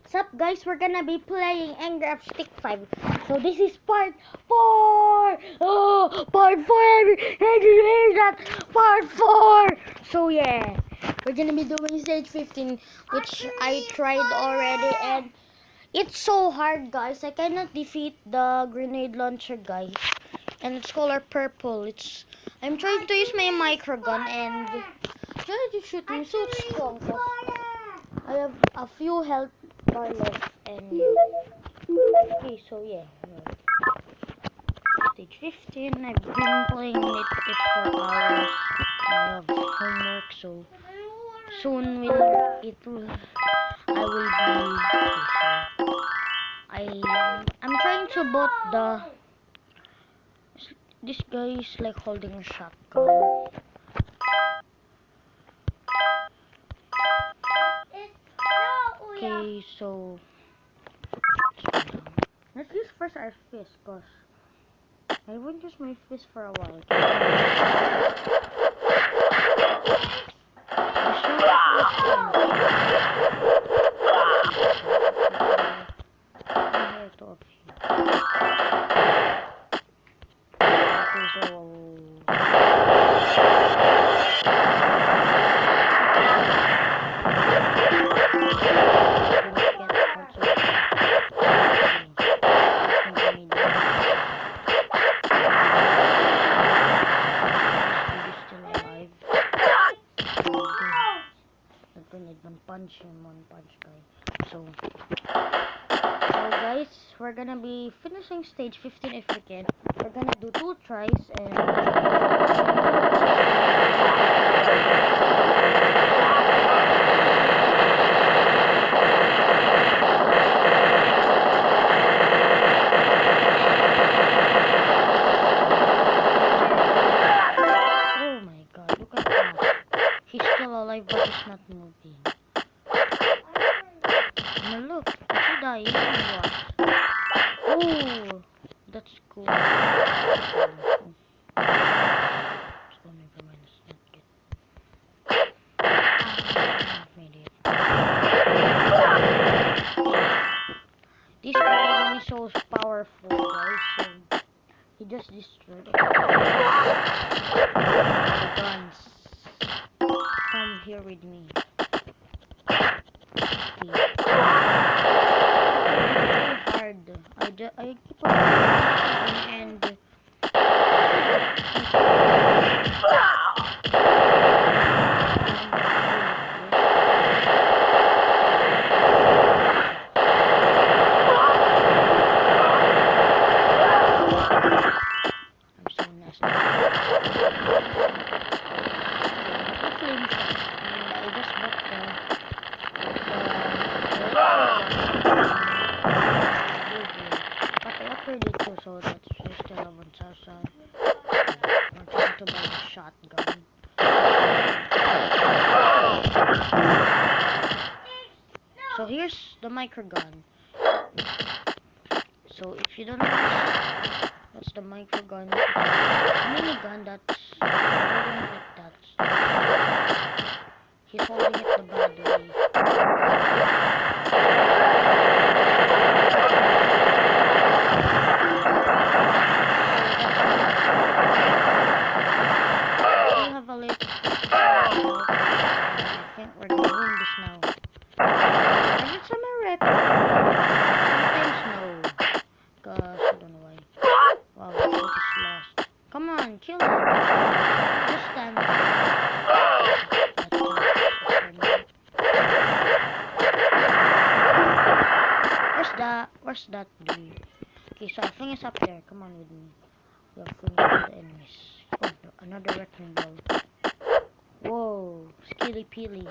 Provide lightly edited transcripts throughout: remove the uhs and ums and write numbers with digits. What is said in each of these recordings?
What's up, guys? We're gonna be playing Engraph Stick 5. So this is part 4! Oh, part 4! Did you hear that? Part 4! So yeah, we're gonna be doing stage 15, which I tried already, and it's so hard, guys. I cannot defeat the grenade launcher, guys. And it's color purple. I'm trying to use my micro gun, and trying to shoot me so strong. I have a few health bar left, and okay, so yeah, stage 15. I've been playing it for hours. I have homework, so soon I will be okay. So I'm trying to bot this guy is like holding a shotgun. Okay, so let's use first our fist, cause I won't use my fist for a while. Punch him, one punch guy. So guys, we're gonna be finishing stage 15 if we can. We're gonna do 2 tries and oh my god, look at that. He's still alive but he's not moving. Now look, is he dying or what? Oh, that's cool. So never mind, it's not good. Made it. This guy is so powerful, guys. So he just destroyed it. Guns. Come here with me. Hard. I keep on and I'm so nasty. I just bought so that's still a 1,000. I'm trying to buy the shotgun. So here's the micro gun. So if you don't know what's the micro gun, it's a mini gun that's holding it like that. He's holding it the bad way. I think we're gonna win this now. I get some rep. Sometimes no. Cause I don't know why. Wow, the foot is lost. Come on, kill him. Just stand there. Where's that dude? Okay, so I think it's up there. Come on with me. We have finished the enemies. Oh, no, another wrecking ball. Whoa, skilly peely.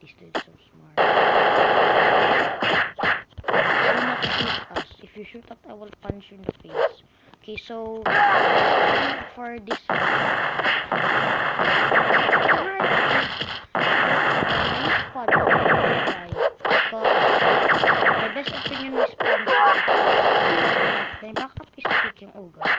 This dude is so smart. Do not shoot us. If you shoot us, I will punch you in the face. Okay, so for this. My best opinion is my backup is speaking. Oh god.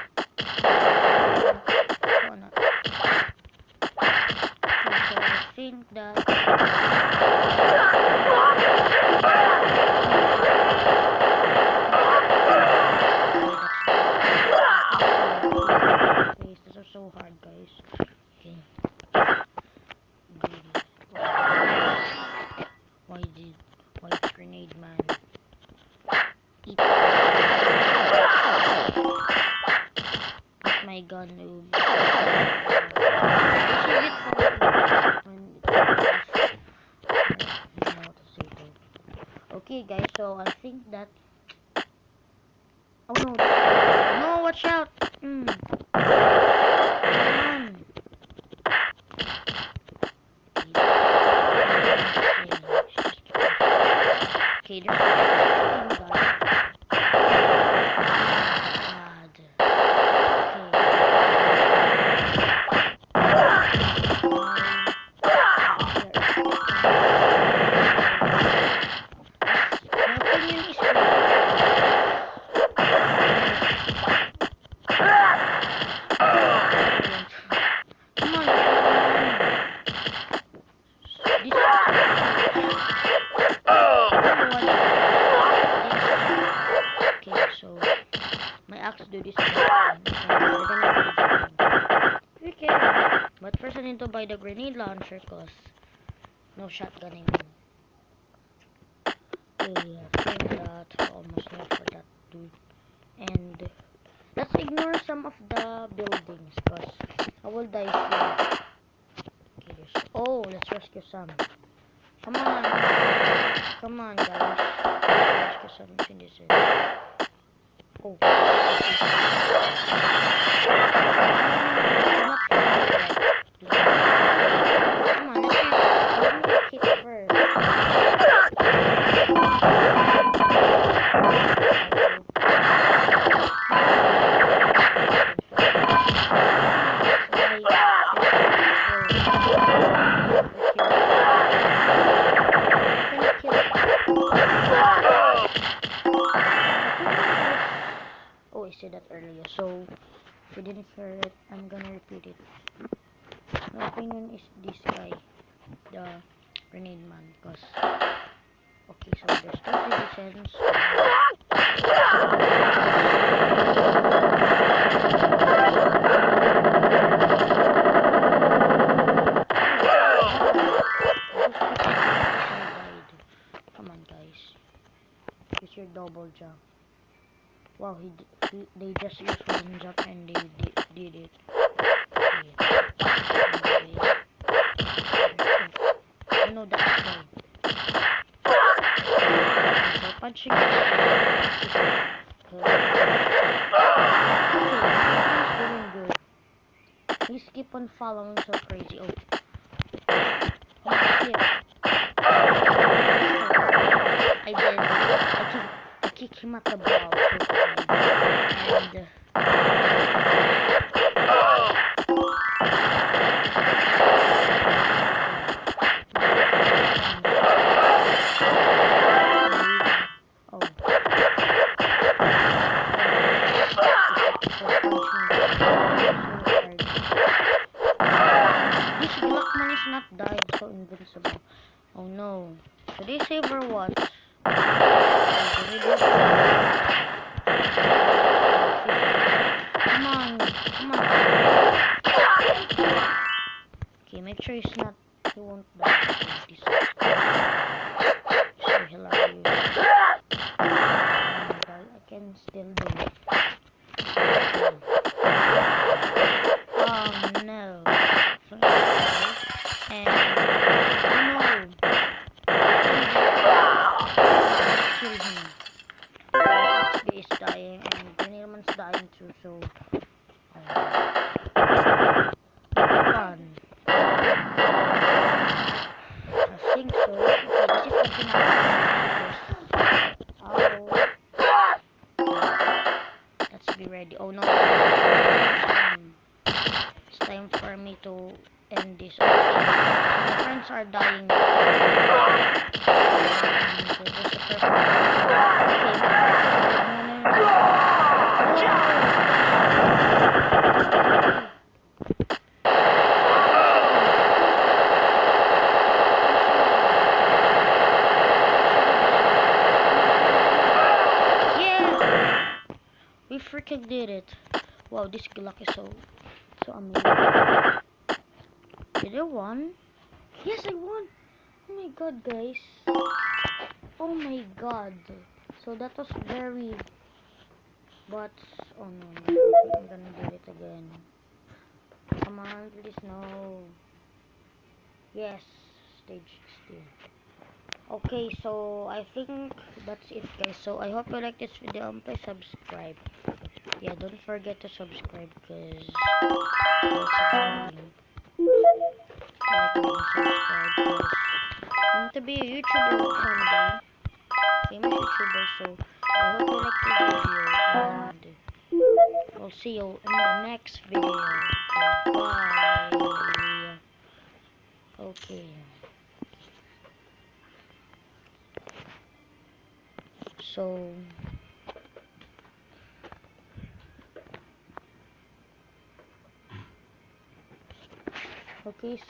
noob. Save it for when it's you know what to say though. Okay guys, so I think that oh no, no, watch out. Come on. Okay, there's God. Do this okay. But first I need to buy the grenade launcher cause no shotgunning. Okay, I think that almost there for that dude. And let's ignore some of the buildings cause I will die soon. Okay, oh, let's rescue some. Come on. Come on guys. Rescue some citizens. Oh. Come on, let me kick first. Oh, I said that earlier, so if you didn't hear it, I'm gonna repeat it. My opinion is this guy, the grenade man, because okay, so there's two citizens. Come on, guys, use your double jump. Wow, they just used one jump and they did it. Okay. I know that's right. So punching it. He's doing good. Please keep on following so crazy. Oh. I did. I kicked him at the ball. And this Glockman is not died, so invincible. Oh no. So they save her what? Come on, come on. Okay, make sure he won't die. So hilarious. Oh my god, I can still do it. Oh no. And kill him. Oxby is dying and Grenierman's dying too, so fun. I think so. Okay, this is the final. Let's be ready. Oh no. It's time for me to end this. Okay. My friends are dying. So this is the perfect. We freaking did it. Wow, this Glock is so amazing. Did I won? Yes, I won. Oh my god, guys. Oh my god. So that was very... But, oh no, I'm gonna do it again. again. Come on, please no. Yes, stage 16. Okay, so I think that's it, guys. So I hope you like this video and please subscribe. Yeah, don't forget to subscribe because like and subscribe because I want to be a YouTuber someday, famous YouTuber. So I hope you like this video and we'll see you in the next video. Goodbye. Okay.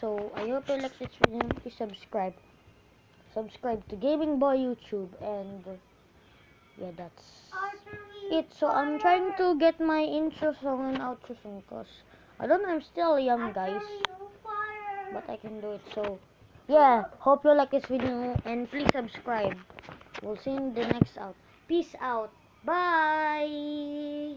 So I hope you like this video. Please subscribe. Subscribe to Gaming Boy YouTube and yeah, that's it. So I'm trying to get my intro song and outro song because I don't know, I'm still young, guys, but I can do it. So yeah, hope you like this video and please subscribe. We'll see you in the next out. Peace out. Bye.